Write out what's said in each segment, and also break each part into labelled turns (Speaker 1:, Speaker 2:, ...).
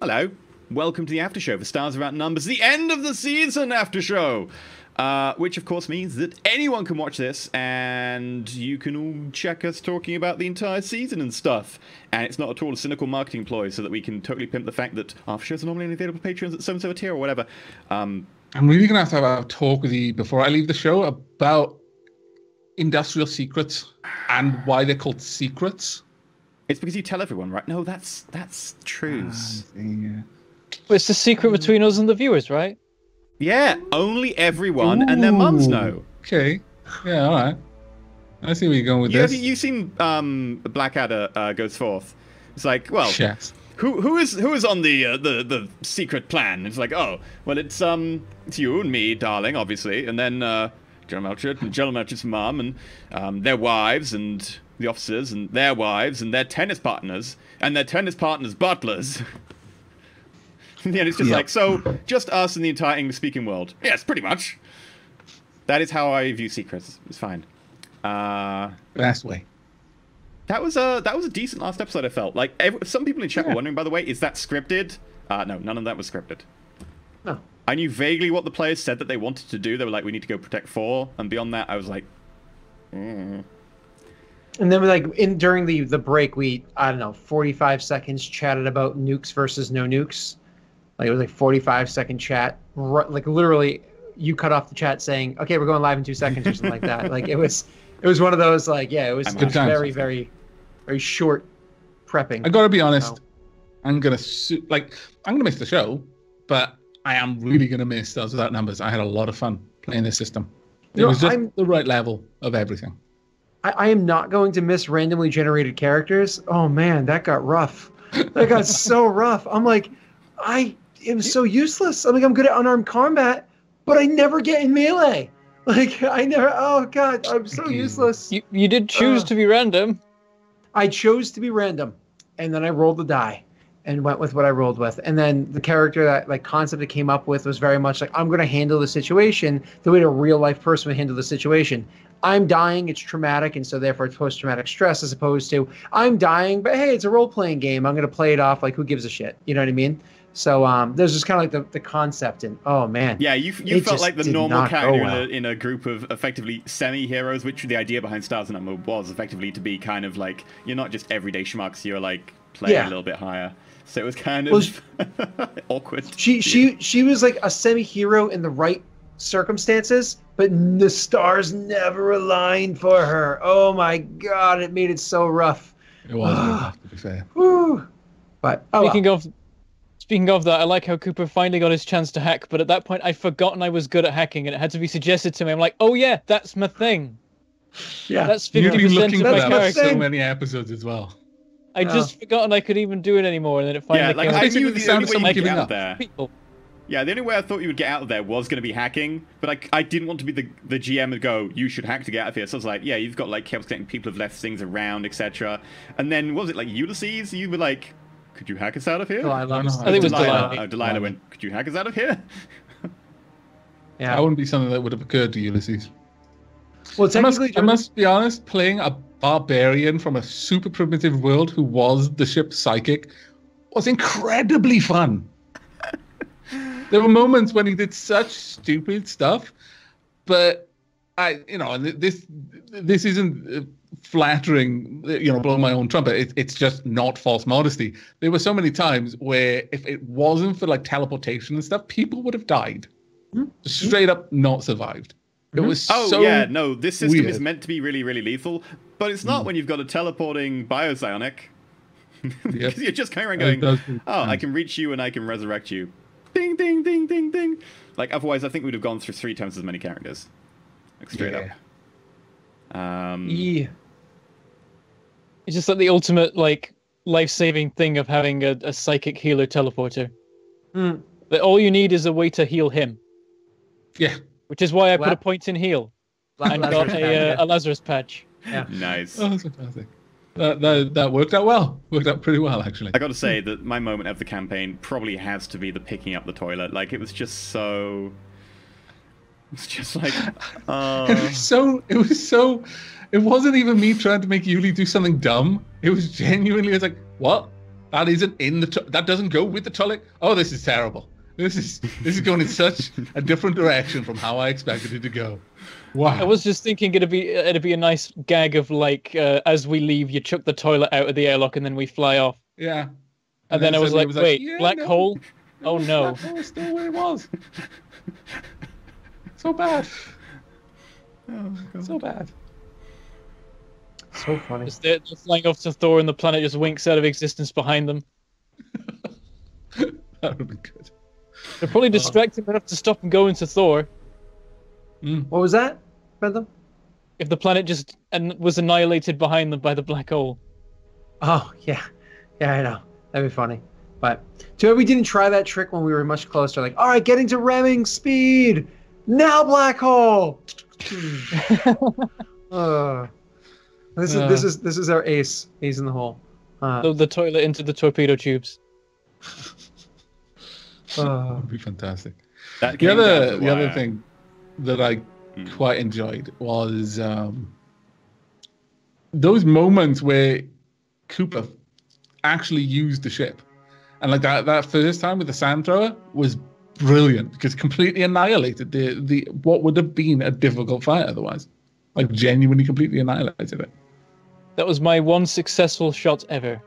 Speaker 1: Hello. Welcome to the Aftershow for Stars Without Numbers, the end of the season Aftershow! Which, of course, means that anyone can watch this, and you can all check us talking about the entire season and stuff. And it's not at all a cynical marketing ploy so that we can totally pimp the fact that Aftershows are normally only available patrons at so-and-so a tier or whatever.
Speaker 2: I'm really going to have a talk with you before I leave the show about industrial secrets and why they're called secrets.
Speaker 1: It's because you tell everyone, right? No, that's truths.
Speaker 2: Yeah.
Speaker 3: Well, it's the secret between us and the viewers, right?
Speaker 1: Yeah, only everyone and their mums know.
Speaker 2: Okay. Yeah, all right. I see where you're going with this.
Speaker 1: You've seen Blackadder Goes Forth. It's like, well,
Speaker 2: yes.
Speaker 1: who is on the secret plan? It's like, oh, well, it's you and me, darling, obviously, and then General Melchit's mum and their wives and the officers and their wives and their tennis partners and their tennis partners' butlers. And it's just like, so, just us and the entire English-speaking world. Yes, pretty much. That is how I view secrets. It's fine.
Speaker 2: Best way.
Speaker 1: That was a decent last episode, I felt. Like, some people in chat were wondering, by the way, is that scripted? No, none of that was scripted.
Speaker 4: No.
Speaker 1: I knew vaguely what the players said that they wanted to do. They were like, we need to go protect 4. And beyond that, I was like,
Speaker 4: And then, like, during the break, we, I don't know, 45 seconds chatted about nukes versus no nukes. Like, it was like 45-second chat. Like, literally, you cut off the chat saying, okay, we're going live in 2 seconds or something like that. Like, it was one of those, like, yeah, it was very, very, very short prepping.
Speaker 2: I gotta be honest. So. I'm gonna miss the show, but I am really gonna miss Stars Without Numbers. I had a lot of fun playing this system. It was just the right level of everything.
Speaker 4: I am not going to miss randomly generated characters. Oh man, that got rough. That got so rough. I'm like, it was so useless. I'm like, I'm good at unarmed combat, but I never get in melee. Like, I never. Oh god, I'm so useless.
Speaker 3: You did choose to be random.
Speaker 4: I chose to be random, and then I rolled the die, and went with what I rolled with. And then the character concept I came up with was very much like, I'm going to handle the situation the way a real life person would handle the situation. I'm dying, it's traumatic, and so therefore it's post-traumatic stress, as opposed to I'm dying, but hey, it's a role-playing game. I'm going to play it off like, who gives a shit? You know what I mean? So there's just kind of like the concept, and oh man.
Speaker 1: Yeah, you felt like the normal character in a group of effectively semi-heroes, which the idea behind Stars and Number was effectively to be kind of like, you're not just everyday schmucks, you're like playing a little bit higher. So it was kind of awkward.
Speaker 4: She was like a semi-hero in the right circumstances, but the stars never aligned for her. Oh my god, it made it so rough.
Speaker 2: It was rough, to be fair.
Speaker 4: Woo. But
Speaker 3: Speaking of that, I like how Cooper finally got his chance to hack, but at that point I'd forgotten I was good at hacking, and it had to be suggested to me. I'm like, oh yeah, that's my thing.
Speaker 4: Yeah,
Speaker 3: that's 50%
Speaker 2: You've been looking
Speaker 3: of
Speaker 2: for
Speaker 3: my
Speaker 2: that
Speaker 3: character.
Speaker 2: for so many episodes as well.
Speaker 3: I just forgotten I could even do it anymore, and then it finally
Speaker 1: came
Speaker 3: out.
Speaker 1: I knew the only way you
Speaker 2: giving
Speaker 1: get out
Speaker 2: up
Speaker 1: of there.
Speaker 3: People.
Speaker 1: Yeah, the only way I thought you would get out of there was going to be hacking, but I didn't want to be the GM and go, you should hack to get out of here. So I was like, yeah, you've got like chaos connecting, people have left things around, etc. And then, what was it, like Ulysses? You were like, could you hack us out of here?
Speaker 3: I think it was Delilah.
Speaker 1: Delilah went, could you hack us out of here?
Speaker 4: Yeah,
Speaker 2: that wouldn't be something that would have occurred to Ulysses.
Speaker 4: Well, technically,
Speaker 2: I must be honest, playing a barbarian from a super primitive world who was the ship's psychic was incredibly fun. There were moments when he did such stupid stuff, but this isn't flattering, blowing my own trumpet. It's just not false modesty. There were so many times where if it wasn't for like teleportation and stuff, people would have died. Straight up not survived. It was
Speaker 1: this system
Speaker 2: weird.
Speaker 1: Is meant to be really, really lethal, but it's not when you've got a teleporting biopsionic. Because you're just going around going, I can reach you and I can resurrect you. Ding, ding, ding, ding, ding. Like, otherwise, I think we'd have gone through 3 times as many characters. Like, straight up.
Speaker 4: Yeah.
Speaker 3: It's just like the ultimate, like, life-saving thing of having a psychic healer teleporter. That all you need is a way to heal him.
Speaker 2: Yeah.
Speaker 3: Which is why I put a point in heal. And got a Lazarus patch.
Speaker 4: Yeah.
Speaker 1: Nice.
Speaker 2: Oh, that's fantastic. That worked out well. Worked out pretty well, actually.
Speaker 1: I got to say that my moment of the campaign probably has to be the picking up the toilet. Like, it was just so... It's just like...
Speaker 2: It wasn't even me trying to make Yuli do something dumb. It was genuinely, it's like, what? That isn't in the. That doesn't go with the Tulloch. Oh, this is terrible. This is going in such a different direction from how I expected it to go. Wow.
Speaker 3: I was just thinking it'd be a nice gag of like as we leave, you chuck the toilet out of the airlock and then we fly off.
Speaker 2: Yeah.
Speaker 3: And then I was like, wait,
Speaker 2: yeah,
Speaker 3: black
Speaker 2: no.
Speaker 3: hole? Oh no.
Speaker 2: Black hole is still where it was. So bad.
Speaker 1: Oh, God.
Speaker 2: So bad.
Speaker 4: So funny.
Speaker 3: Just they're flying off to Thor and the planet just winks out of existence behind them.
Speaker 2: That would be good.
Speaker 3: They're probably distracted enough to stop and go into Thor.
Speaker 4: What was that, Bentham?
Speaker 3: If the planet just was annihilated behind them by the black hole.
Speaker 4: Oh, yeah. Yeah, I know. That'd be funny. But too bad we didn't try that trick when we were much closer. Like, all right, getting to ramming speed. Now black hole. This is our ace. Ace in the hole.
Speaker 3: The toilet into the torpedo tubes.
Speaker 2: That would be fantastic.
Speaker 1: That
Speaker 2: The
Speaker 1: came down to
Speaker 2: other
Speaker 1: wire.
Speaker 2: thing that I quite enjoyed was those moments where Cooper actually used the ship, and like that first time with the sand thrower was brilliant because it completely annihilated the what would have been a difficult fight otherwise. Like genuinely completely annihilated it.
Speaker 3: That was my one successful shot ever.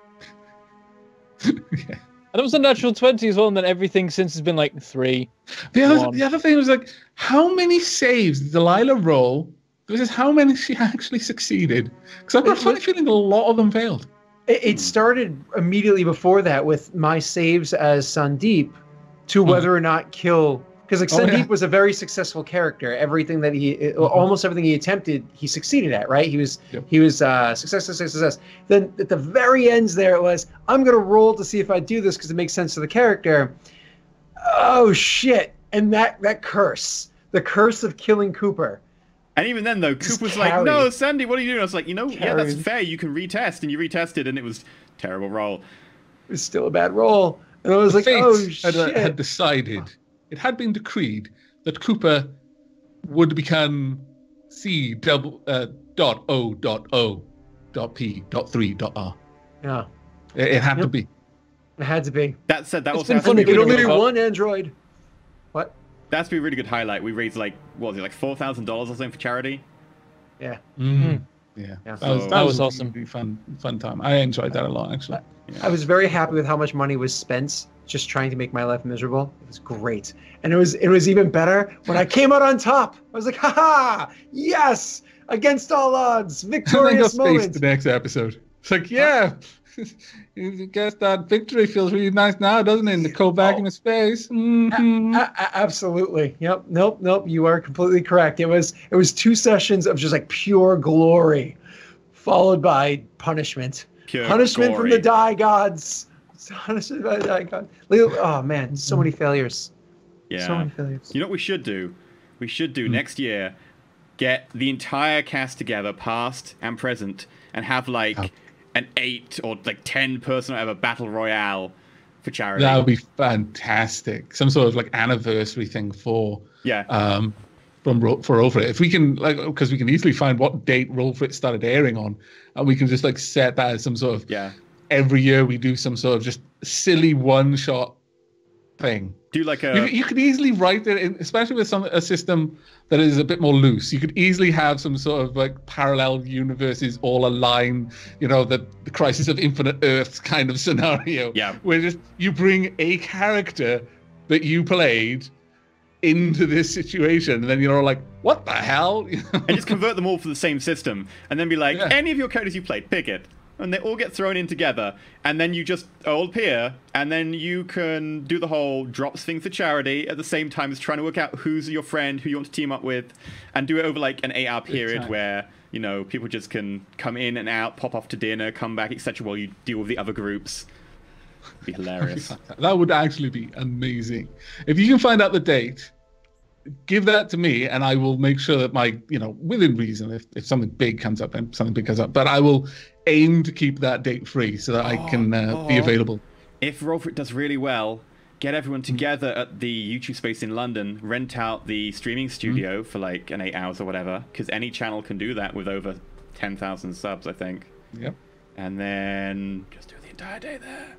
Speaker 2: Yeah.
Speaker 3: And it was a natural 20 as well, and then everything since has been like 3.
Speaker 2: The other thing was like, how many saves did Delilah roll versus how many she actually succeeded? Because I've got a funny feeling a lot of them failed.
Speaker 4: It started immediately before that with my saves as Sandeep to whether or not kill. Because like Sandeep was a very successful character. Everything that almost everything he attempted, he succeeded at. Right? He was success. Then at the very ends, there it was. I'm gonna roll to see if I do this because it makes sense to the character. Oh shit! And that curse, the curse of killing Cooper.
Speaker 1: And even then, though, Coop was like, no, Sandy, what are you doing? I was like, yeah, that's fair. You can retest. And you retested, and it was terrible roll.
Speaker 4: It was still a bad roll. And I was like,
Speaker 2: Fate
Speaker 4: oh, shit.
Speaker 2: had decided, it had been decreed that Cooper would become C.O.O.P.3.R.
Speaker 4: Yeah.
Speaker 2: It had to be.
Speaker 4: It had to be.
Speaker 1: That said, that
Speaker 3: It's
Speaker 1: also
Speaker 3: been
Speaker 1: has to
Speaker 3: funny
Speaker 1: be
Speaker 4: You can
Speaker 1: really
Speaker 4: only
Speaker 1: good.
Speaker 4: do one android. What?
Speaker 1: That has to be a really good highlight. We raised like, what was it, like $4,000 or something for charity?
Speaker 4: Yeah.
Speaker 2: Yeah.
Speaker 4: Yeah.
Speaker 3: That was
Speaker 2: a
Speaker 3: awesome.
Speaker 2: really fun time. I enjoyed that a lot, actually.
Speaker 4: I was very happy with how much money was spent just trying to make my life miserable. It was great. And it was even better when I came out on top. I was like, haha, yes, against all odds, victorious
Speaker 2: Space
Speaker 4: moment.
Speaker 2: the next episode. It's like, yeah, I guess that victory feels really nice now, doesn't it? In the cold vacuum of space. Mm-hmm.
Speaker 4: Absolutely. Yep. Nope. You are completely correct. It was 2 sessions of just like pure glory, followed by punishment. Punishment from the die gods. Punishment by the die gods. Oh man, so many failures.
Speaker 1: Yeah.
Speaker 4: So many failures.
Speaker 1: You know what we should do? We should do next year, get the entire cast together, past and present, and have like an 8 or like 10 person or whatever battle royale for charity.
Speaker 2: That would be fantastic. Some sort of like anniversary thing for for Roll4It. If we can, like, because we can easily find what date Roll4It started airing on, and we can just like set that as some sort of every year we do some sort of just silly one shot thing.
Speaker 1: Do like a
Speaker 2: you could easily write it in, especially with a system that is a bit more loose. You could easily have some sort of like parallel universes all align, the Crisis of Infinite Earths kind of scenario.
Speaker 1: Yeah.
Speaker 2: Where just you bring a character that you played into this situation, and then you're all like, what the hell?
Speaker 1: and just convert them all for the same system, and then be like, any of your characters you played, pick it. And they all get thrown in together, and then you just all appear, and then you can do the whole drops thing for charity at the same time as trying to work out who's your friend, who you want to team up with, and do it over like an 8-hour period where, people just can come in and out, pop off to dinner, come back, etc. while you deal with the other groups. It'd be hilarious.
Speaker 2: That would actually be amazing. If you can find out the date, give that to me, and I will make sure that my, within reason, if something big comes up, then something big comes up, but I will aim to keep that date free so that I can be available.
Speaker 1: If Roll4It does really well, get everyone together at the YouTube space in London, rent out the streaming studio for like an 8 hours or whatever, because any channel can do that with over 10,000 subs, I think.
Speaker 2: Yep.
Speaker 1: And then just do the entire day there.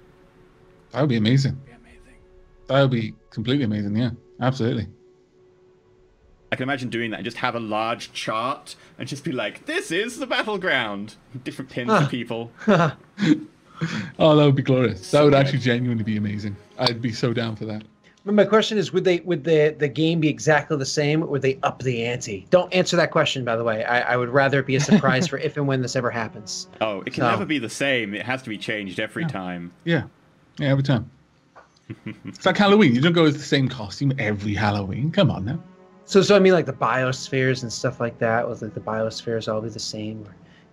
Speaker 2: That would be amazing. That would be completely amazing. Yeah, absolutely.
Speaker 1: I can imagine doing that and just have a large chart and just be like, this is the battleground. Different pins for people.
Speaker 2: Oh, that would be glorious.
Speaker 1: So
Speaker 2: that would
Speaker 1: good.
Speaker 2: actually genuinely be amazing. I'd be so down for that.
Speaker 4: But my question is, would the game be exactly the same, or would they up the ante? Don't answer that question, by the way. I would rather it be a surprise for if and when this ever happens.
Speaker 1: Oh, it can never be the same. It has to be changed every time.
Speaker 2: Yeah, every time. It's like Halloween. You don't go with the same costume every Halloween. Come on now.
Speaker 4: So I mean, like the biospheres and stuff like that. Was like the biospheres all be the same,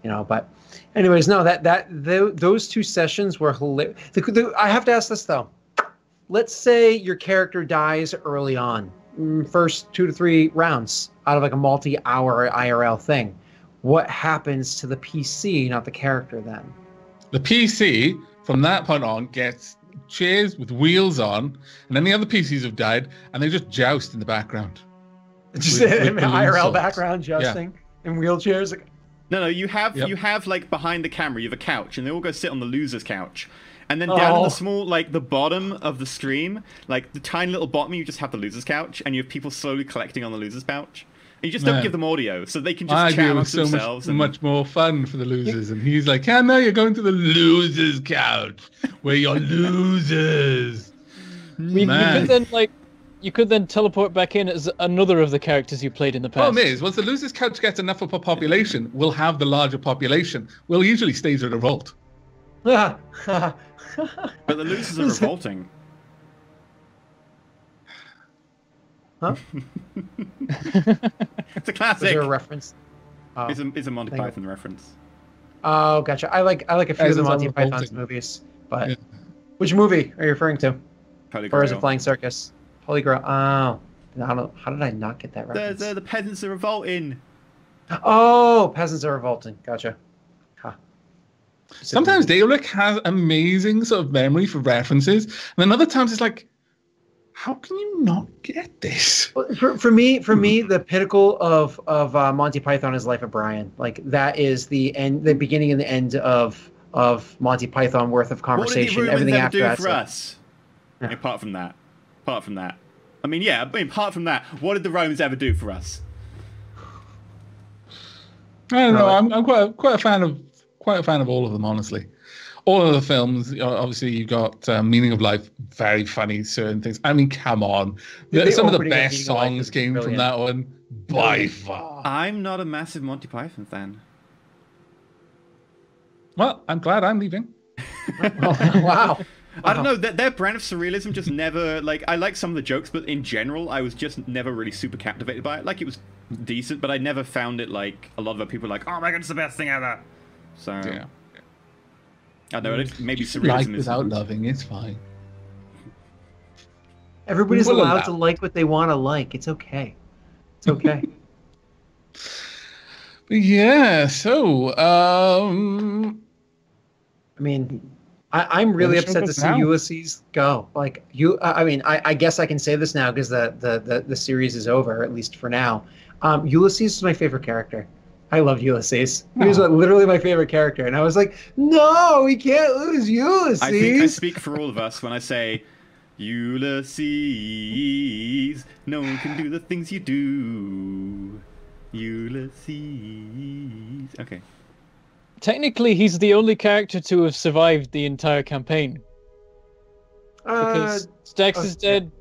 Speaker 4: you know? But, anyways, no. Those two sessions were hilarious. I have to ask this though. Let's say your character dies early on, first 2 to 3 rounds out of like a multi-hour IRL thing. What happens to the PC, not the character, then?
Speaker 2: The PC from that point on gets chairs with wheels on, and then the other PCs have died, and they just joust in the background.
Speaker 4: Just
Speaker 2: with
Speaker 4: an
Speaker 2: balloon
Speaker 4: IRL
Speaker 2: swords.
Speaker 4: background jousting in wheelchairs. Like,
Speaker 1: No, you have like behind the camera, you have a couch, and they all go sit on the loser's couch. And then down in the small, like the bottom of the stream, like the tiny little bottom, you just have the loser's couch, and you have people slowly collecting on the loser's couch. And you just don't give them audio, so they can just chat amongst themselves.
Speaker 2: Much more fun for the losers. And he's like, "Yeah, no, you're going to the losers' couch, where you're losers."
Speaker 3: You could then teleport back in as another of the characters you played in the past.
Speaker 2: Problem is, once the losers' couch gets enough of a population, we'll have the larger population. We'll usually stage a revolt.
Speaker 1: But the losers are revolting.
Speaker 4: Huh?
Speaker 1: It's a classic.
Speaker 4: Is there a reference? Oh,
Speaker 1: It's a Monty Python reference.
Speaker 4: Oh, gotcha. I like a few of the Monty Python's movies, but which movie are you referring to?
Speaker 1: Holy
Speaker 4: Or is it
Speaker 1: Grail.
Speaker 4: Flying Circus? Holy Grail. Oh, how did I not get that reference?
Speaker 1: The peasants are revolting.
Speaker 4: Oh, peasants are revolting. Gotcha. Huh.
Speaker 2: Sometimes Dalek has amazing sort of memory for references, and then other times it's like, how can you not get this?
Speaker 4: For me, the pinnacle of Monty Python is Life of Brian. Like that is the beginning and the end of Monty Python worth of conversation.
Speaker 1: What did the
Speaker 4: Everything
Speaker 1: Romans
Speaker 4: after
Speaker 1: ever
Speaker 4: that.
Speaker 1: do for us?
Speaker 4: Yeah.
Speaker 1: Apart from that. I mean, apart from that, what did the Romans ever do for us?
Speaker 2: I don't know. I'm quite a fan of all of them, honestly. All of the films, obviously, you got Meaning of Life, very funny, certain things. I mean, come on. Some of the best songs came from that one, by far.
Speaker 1: I'm not a massive Monty Python fan.
Speaker 2: Well, I'm glad I'm leaving.
Speaker 4: Wow.
Speaker 1: I don't know, their brand of surrealism just never, like, I like some of the jokes, but in general, I was just never really super captivated by it. Like, it was decent, but I never found it, like, a lot of other people were like, oh my god, it's the best thing ever. So,
Speaker 2: Yeah.
Speaker 1: I don't know, maybe
Speaker 2: Like
Speaker 1: surrealism is...
Speaker 2: without loving, it's fine.
Speaker 4: Everybody's
Speaker 2: We'll
Speaker 4: allowed
Speaker 2: allow.
Speaker 4: to like what they want to like. It's okay. It's okay.
Speaker 2: But yeah, so,
Speaker 4: I mean, I'm really
Speaker 2: Well, the show
Speaker 4: upset to
Speaker 2: goes
Speaker 4: see
Speaker 2: now.
Speaker 4: Ulysses go. Like I mean, I guess I can say this now because the series is over, at least for now. Ulysses is my favorite character. I love Ulysses. He was literally my favorite character, and I was like, no, we can't lose Ulysses.
Speaker 1: I think I speak for all of us when I say, Ulysses, no one can do the things you do. Ulysses. Okay.
Speaker 3: Technically, he's the only character to have survived the entire campaign. Because Stax is dead,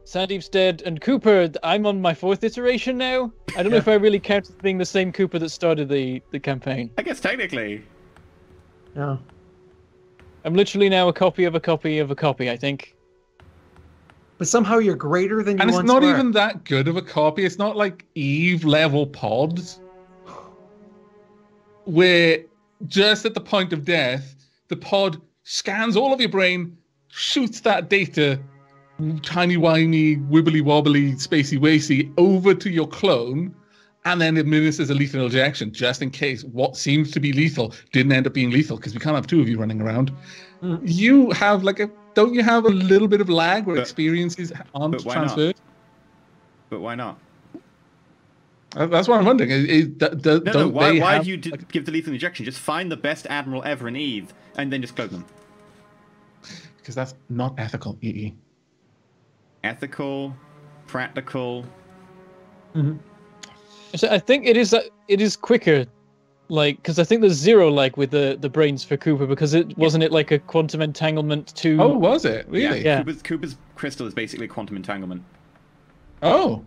Speaker 3: Sandeep's dead, and Cooper, I'm on my 4th iteration now. I don't know if I really count as being the same Cooper that started the campaign.
Speaker 1: I guess technically.
Speaker 4: No.
Speaker 3: I'm literally now a copy of a copy of a copy, I think.
Speaker 4: But somehow you're greater than you
Speaker 2: and it's
Speaker 4: once
Speaker 2: not
Speaker 4: were.
Speaker 2: even that good of a copy. It's not like Eve level pods, where just at the point of death, the pod scans all of your brain, shoots that data, tiny whiny, wibbly wobbly, spacey wacy, over to your clone, and then administers a lethal injection, just in case what seems to be lethal didn't end up being lethal, because we can't have 2 of you running around. You have don't you have a little bit of lag where experiences aren't
Speaker 1: why
Speaker 2: transferred?
Speaker 1: But why not?
Speaker 2: That's what I'm wondering.
Speaker 1: Why do you give the lethal injection? Just find the best admiral ever in Eve, and then just clone them.
Speaker 2: because that's not ethical, EE.
Speaker 1: Ethical, practical.
Speaker 3: So I think it is quicker, like, because I think there's zero like with the brains for Cooper, because it wasn't it like a quantum entanglement to.
Speaker 2: Oh, was it really?
Speaker 3: Yeah.
Speaker 1: Cooper's crystal is basically quantum entanglement.
Speaker 2: Oh,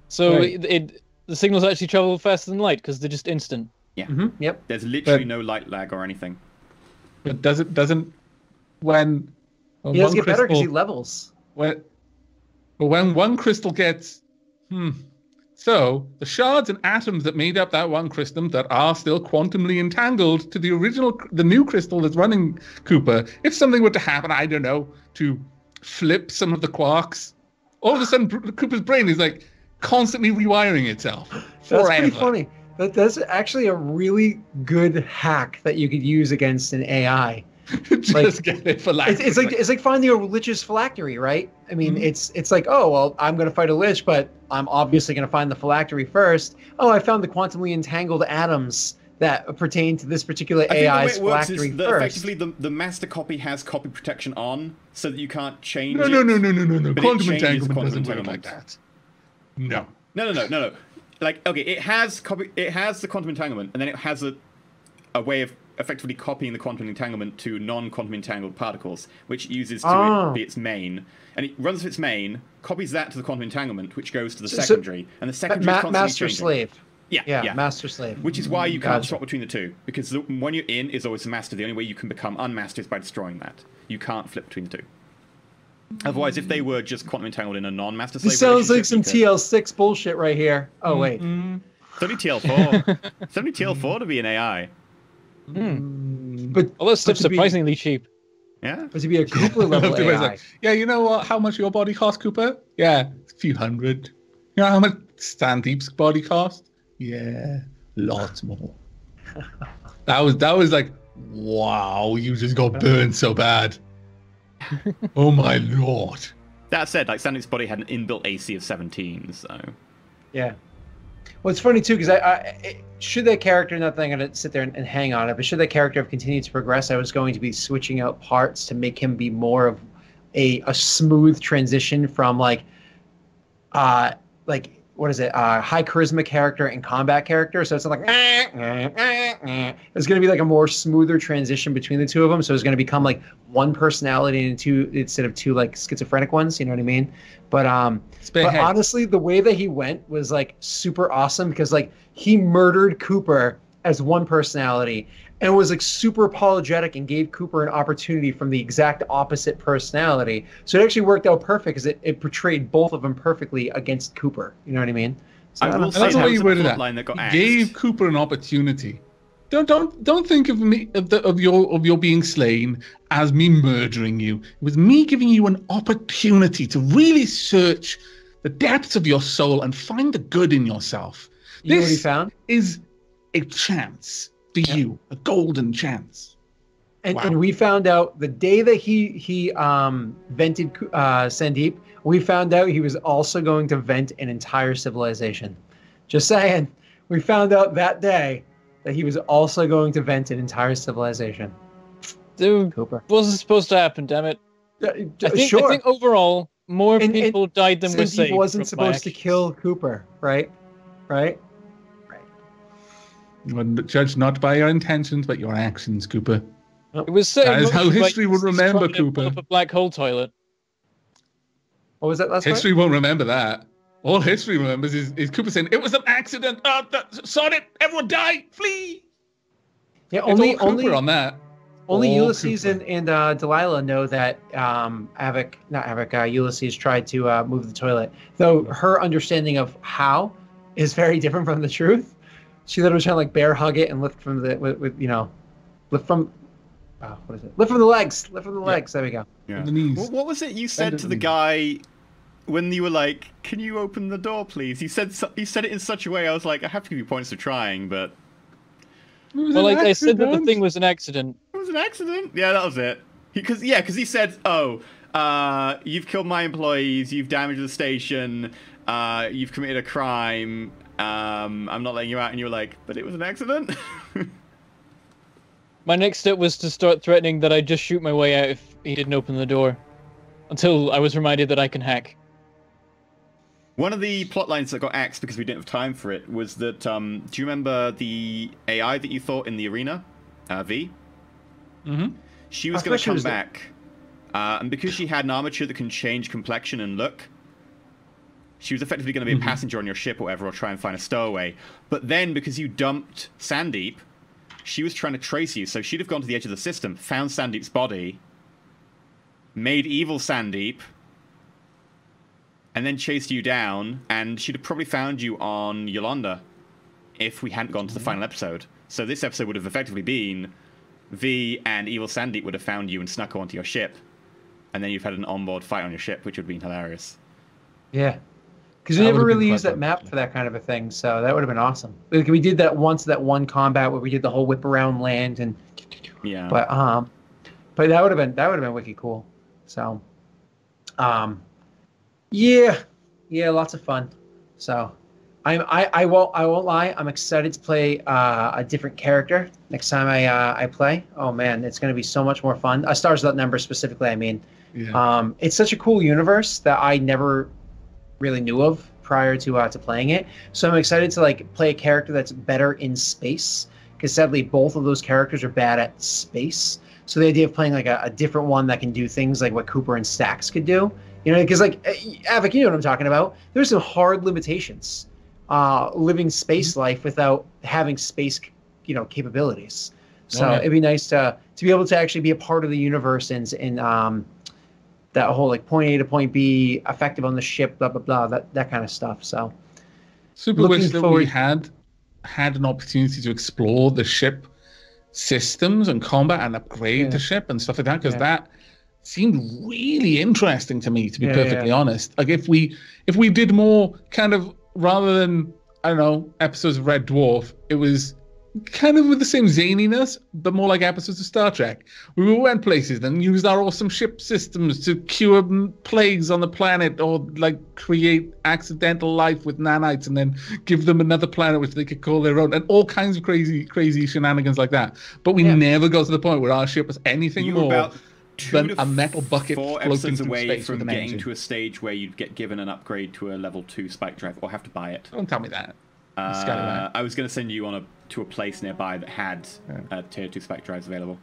Speaker 3: So
Speaker 2: right.
Speaker 3: the signals actually travel faster than light because they're just instant.
Speaker 1: Yeah.
Speaker 4: Yep.
Speaker 1: There's literally no light lag or anything.
Speaker 2: but doesn't when
Speaker 4: He does
Speaker 2: one
Speaker 4: get better because he
Speaker 2: crystal
Speaker 4: levels.
Speaker 2: when one crystal gets so the shards and atoms that made up that one crystal that are still quantumly entangled to the new crystal that's running Cooper. If something were to happen, I don't know, to flip some of the quarks, all of a sudden Cooper's brain is like constantly rewiring itself forever.
Speaker 4: That's pretty funny. That's actually a really good hack that you could use against an AI.
Speaker 2: Just get it for life.
Speaker 4: It's like finding a lich's phylactery, right? I mean, it's like, oh well, I'm going to fight a lich, but I'm obviously going to find the phylactery first. Oh, I found the quantumly entangled atoms that pertain to this particular AI's phylactery first.
Speaker 1: Effectively, the master copy has copy protection on, so that you can't change
Speaker 2: No.
Speaker 1: it.
Speaker 2: Quantum entanglement doesn't work like that. No.
Speaker 1: No. Like, okay, it has the quantum entanglement, and then it has a way of effectively copying the quantum entanglement to non-quantum entangled particles, which it uses to be its main. And it runs its main, copies that to the quantum entanglement, which goes to the secondary, and the secondary is constantly
Speaker 4: master
Speaker 1: changing.
Speaker 4: slave.
Speaker 1: Yeah,
Speaker 4: master slave.
Speaker 1: Which is why you can't
Speaker 4: Gotcha.
Speaker 1: swap between the two, because when you're in is always the master. The only way you can become unmastered is by destroying that. You can't flip between the two. Otherwise, if they were just quantum entangled in a non-master slave
Speaker 4: This sounds like
Speaker 1: relationship,
Speaker 4: some TL6 bullshit right here. Oh wait.
Speaker 1: It's only TL4. It's only TL4 to be an AI.
Speaker 4: But
Speaker 3: Well, that's
Speaker 4: but to be-
Speaker 3: surprisingly cheap.
Speaker 1: Yeah.
Speaker 4: But to be a Cooper level
Speaker 2: Everybody's
Speaker 4: AI.
Speaker 2: like, yeah, you know what? How much your body cost, Cooper? Yeah, a few hundred. You know how much Sandeep's body cost? Yeah, lots more. That was like, wow, you just got burned so bad. Oh my lord.
Speaker 1: That said, like Sandy's body had an inbuilt AC of 17, so
Speaker 4: Yeah. Well, it's funny too because should that character, not that I'm going to sit there and hang on it, but should that character have continued to progress, I was going to be switching out parts to make him be more of a smooth transition from like what is it? High charisma character and combat character. So it's not like it's going to be like a more smoother transition between the two of them. So it's going to become like one personality and two instead of two like schizophrenic ones. You know what I mean? But honestly, the way that he went was like super awesome because like he murdered Cooper as one personality and was like super apologetic and gave Cooper an opportunity from the exact opposite personality. So it actually worked out perfect because it portrayed both of them perfectly against Cooper. You know what I mean? So
Speaker 1: I will
Speaker 2: And
Speaker 1: say
Speaker 2: that's the
Speaker 1: that
Speaker 2: way
Speaker 1: was
Speaker 2: you
Speaker 1: a
Speaker 2: worded
Speaker 1: plot
Speaker 2: that.
Speaker 1: line that got
Speaker 2: He
Speaker 1: axed.
Speaker 2: gave Cooper an opportunity. Don't think of me of your being slain as me murdering you. It was me giving you an opportunity to really search the depths of your soul and find the good in yourself.
Speaker 4: You know what he
Speaker 2: This
Speaker 4: found?
Speaker 2: is a chance for you, a golden chance.
Speaker 4: And,
Speaker 2: Wow.
Speaker 4: and we found out the day that he vented Sandeep, we found out he was also going to vent an entire civilization. Just saying. We found out that day that he was also going to vent an entire civilization.
Speaker 3: Dude,
Speaker 4: Cooper.
Speaker 3: wasn't supposed to happen, damn it. I think overall, more
Speaker 4: And
Speaker 3: people died than were
Speaker 4: Sandeep
Speaker 3: saved.
Speaker 4: wasn't
Speaker 3: by
Speaker 4: supposed to
Speaker 3: actions.
Speaker 4: kill Cooper, right? Right?
Speaker 2: You're judged not by your intentions, but your actions, Cooper.
Speaker 3: It was set
Speaker 2: That
Speaker 3: in
Speaker 2: is how
Speaker 3: motion by
Speaker 2: history will
Speaker 3: Jesus
Speaker 2: remember
Speaker 3: trying to pull
Speaker 2: Cooper.
Speaker 3: up a black hole toilet.
Speaker 4: What was that last part?
Speaker 2: History won't remember that. All history remembers is Cooper saying, it was an accident. Saw it. Everyone die. Flee.
Speaker 4: Yeah,
Speaker 2: It's all Cooper on that.
Speaker 4: Only
Speaker 2: All
Speaker 4: Ulysses
Speaker 2: Cooper.
Speaker 4: and Delilah know that Ulysses tried to move the toilet. Though her understanding of how is very different from the truth. She thought it was trying to like bear hug it and lift from the lift from what is it? Lift from the legs. Lift from the legs. There we go.
Speaker 1: Yeah.
Speaker 2: The knees.
Speaker 1: What was it you said
Speaker 2: Bend
Speaker 1: to
Speaker 2: at
Speaker 1: the
Speaker 2: the
Speaker 1: guy when you were like, "Can you open the door, please?" He said it in such a way. I was like, I have to give you points for trying, but
Speaker 3: Well, like I said that the thing was an accident.
Speaker 1: it was an accident. Yeah, that was it. Because he said, "Oh, you've killed my employees. You've damaged the station. You've committed a crime. I'm not letting you out." And you were like, "But it was an accident."
Speaker 3: My next step was to start threatening that I'd just shoot my way out he didn't open the door until I was reminded that I can hack.
Speaker 1: One of the plot lines that got axed because we didn't have time for it was that, do you remember the AI that you thought in the arena? V?
Speaker 2: Mm-hmm.
Speaker 1: She was going to come back, and because she had an armature that can change complexion and look, she was effectively going to be a passenger on your ship or whatever, or try and find a stowaway. But then, because you dumped Sandeep, she was trying to trace you, so she'd have gone to the edge of the system, found Sandeep's body, made evil Sandeep, and then chased you down, and she'd have probably found you on Yolanda if we hadn't gone to the final episode. So this episode would have effectively been V and evil Sandeep would have found you and snuck onto your ship, and then you've had an onboard fight on your ship, which would have been hilarious.
Speaker 4: Yeah. Because we never really used that map for that kind of a thing, so that would have been awesome. Like, we did that once, that one combat where we did the whole whip around land, and
Speaker 1: yeah.
Speaker 4: But that would have been wicked cool. So, yeah, lots of fun. So, I won't lie, I'm excited to play a different character next time I play. Oh man, it's going to be so much more fun. Stars Without Number specifically, I mean. Yeah. It's such a cool universe that I never really knew of prior to playing it. So I'm excited to like play a character that's better in space, because sadly both of those characters are bad at space. So the idea of playing like a different one that can do things like what Cooper and Stax could do, you know, because like Avik, you know what I'm talking about. There's some hard limitations living space life without having space, you know, capabilities. So it'd be nice to be able to actually be a part of the universe and that whole like point A to point B, effective on the ship, blah blah blah, that kind of stuff. So
Speaker 2: super wish that we had an opportunity to explore the ship systems and combat and upgrade the ship and stuff like that, because that seemed really interesting to me, to be perfectly honest. Like if we did more kind of, rather than, I don't know, episodes of Red Dwarf, it was kind of with the same zaniness, but more like episodes of Star Trek. We went places and used our awesome ship systems to cure plagues on the planet, or like create accidental life with nanites and then give them another planet which they could call their own, and all kinds of crazy shenanigans like that. But we never got to the point where our ship was anything more than a metal bucket floating through space
Speaker 1: from
Speaker 2: with an
Speaker 1: getting
Speaker 2: engine.
Speaker 1: to a stage where you'd get given an upgrade to a level 2 spike drive, or have to buy it.
Speaker 2: Don't tell me that.
Speaker 1: I was going to send you to a place nearby that had tier 2 spike drives available.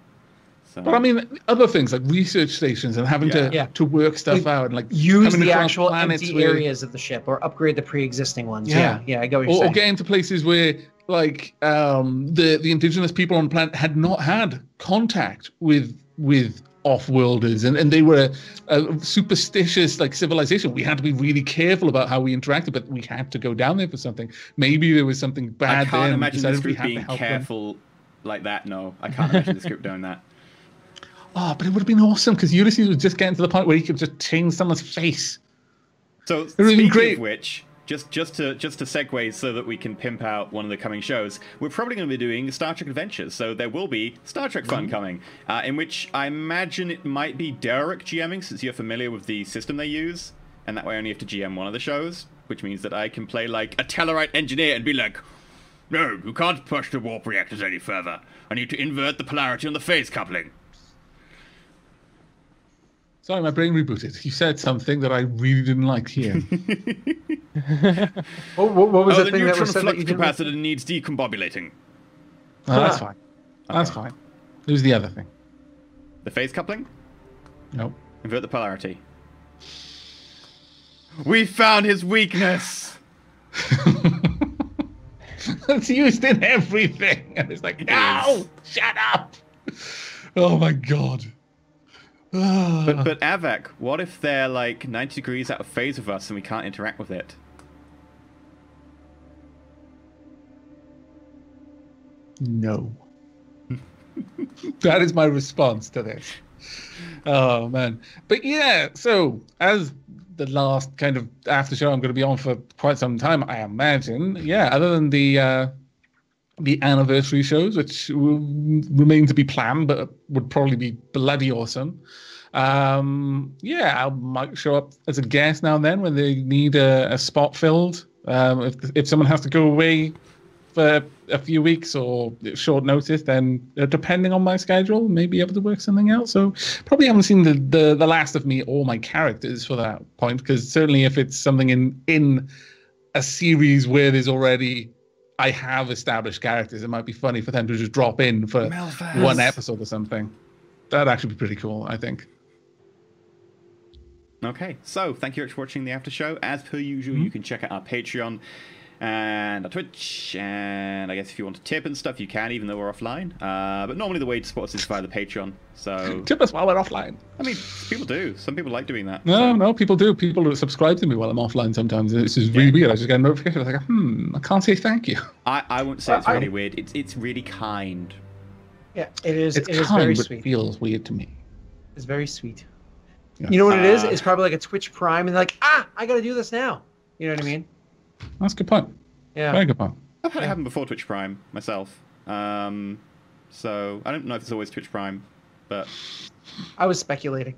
Speaker 1: So.
Speaker 2: But I mean, other things like research stations and having to work stuff out and like
Speaker 4: use the actual empty areas of the ship, or upgrade the pre-existing ones. Yeah, I get what you're saying.
Speaker 2: Or get into places where like the indigenous people on the planet had not had contact with off-worlders, and they were a superstitious like civilization. We had to be really careful about how we interacted, but we had to go down there for something. Maybe there was something bad there.
Speaker 1: I can't imagine this group being careful like that. No, I can't imagine this group doing that.
Speaker 2: Oh, but it would have been awesome, because Ulysses was just getting to the point where he could just change someone's face.
Speaker 1: So speaking of which, just to segue so that we can pimp out one of the coming shows, we're probably going to be doing Star Trek Adventures. So there will be Star Trek fun coming, in which I imagine it might be Derek GMing, since you're familiar with the system they use, and that way I only have to GM one of the shows, which means that I can play like a Tellarite engineer and be like, no, you can't push the warp reactors any further. I need to invert the polarity on the phase coupling.
Speaker 2: Sorry, my brain rebooted. You said something that I really didn't like hearing.
Speaker 4: What was the thing that was said that you didn't like?
Speaker 1: The neutron flux capacitor needs decombobulating.
Speaker 2: Oh, that's fine. That's fine. Who's the other thing?
Speaker 1: The phase coupling?
Speaker 2: Nope.
Speaker 1: Invert the polarity. We found his weakness!
Speaker 2: It's used in everything. And it's like, no! Shut up! Oh my god.
Speaker 1: But Avak, what if they're like 90 degrees out of phase with us and we can't interact with it?
Speaker 2: No. That is my response to this. Oh man. But yeah, so as the last kind of after show I'm going to be on for quite some time, I imagine. Yeah, other than the anniversary shows, which will remain to be planned, but would probably be bloody awesome. I might show up as a guest now and then when they need a spot filled. If someone has to go away for a few weeks or short notice, then depending on my schedule, maybe able to work something out. So probably haven't seen the last of me or my characters for that point, because certainly if it's something in a series where there's already I have established characters, it might be funny for them to just drop in for one episode or something. That'd actually be pretty cool, I think.
Speaker 1: Okay, so thank you very much for watching the after show. As per usual, you can check out our Patreon and our Twitch, and I guess if you want to tip and stuff, you can, even though we're offline. But normally the way to support us is via the Patreon. So
Speaker 2: tip us while we're offline.
Speaker 1: I mean, people do. Some people like doing that.
Speaker 2: No, people do. People who subscribe to me while I'm offline sometimes. This is really weird. I just get a notification. I was like, I can't say thank you.
Speaker 1: I won't say it's really weird. It's really kind.
Speaker 4: Yeah, it is.
Speaker 2: It's
Speaker 4: it is
Speaker 2: kind,
Speaker 4: very
Speaker 2: but
Speaker 4: sweet.
Speaker 2: it feels weird to me.
Speaker 4: It's very sweet.
Speaker 2: Yeah.
Speaker 4: You know what it is? It's probably like a Twitch Prime, and they're like, I got to do this now. You know what I mean?
Speaker 2: That's a good point.
Speaker 4: Yeah.
Speaker 2: Very good point.
Speaker 1: I've had it happen before Twitch Prime myself. So I don't know if it's always Twitch Prime, but
Speaker 4: I was speculating.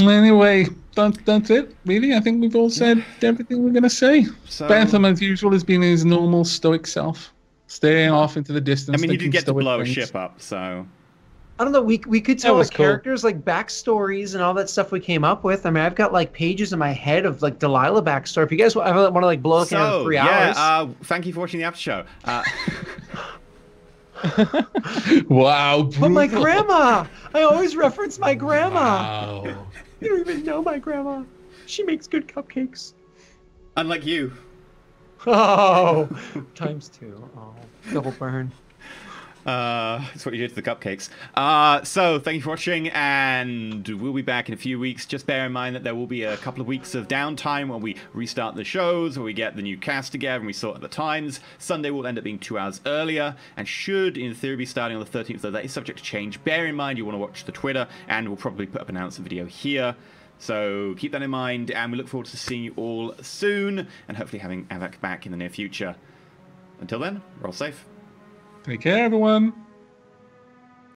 Speaker 2: Anyway, that's it, really. I think we've all said everything we're going to say.
Speaker 1: So,
Speaker 2: Bentham, as usual, has been his normal stoic self, staring off into the distance.
Speaker 1: I mean, he did get to blow a
Speaker 2: things.
Speaker 1: ship up, so...
Speaker 4: I don't know. We could tell
Speaker 3: was
Speaker 4: the
Speaker 3: cool.
Speaker 4: characters like backstories and all that stuff we came up with. I mean, I've got like pages in my head of like Delilah backstory. If you guys want to like blow it down in 3 hours.
Speaker 1: Thank you for watching the after show.
Speaker 2: Wow.
Speaker 4: But my
Speaker 2: brutal.
Speaker 4: grandma! I always reference my grandma.
Speaker 2: Wow.
Speaker 4: You don't even know my grandma. She makes good cupcakes.
Speaker 1: Unlike you.
Speaker 4: Oh, times 2. Oh, double burn.
Speaker 1: That's what you do to the cupcakes. So thank you for watching, and we'll be back in a few weeks. Just bear in mind that there will be a couple of weeks of downtime when we restart the shows, where we get the new cast together and we sort out the times. Sunday will end up being 2 hours earlier, and should in theory be starting on the 13th, though that is subject to change. Bear in mind you want to watch the Twitter, and we'll probably put up an announcement video here. So keep that in mind, and we look forward to seeing you all soon, and hopefully having Avak back in the near future. Until then, roll safe.
Speaker 2: Take care, everyone.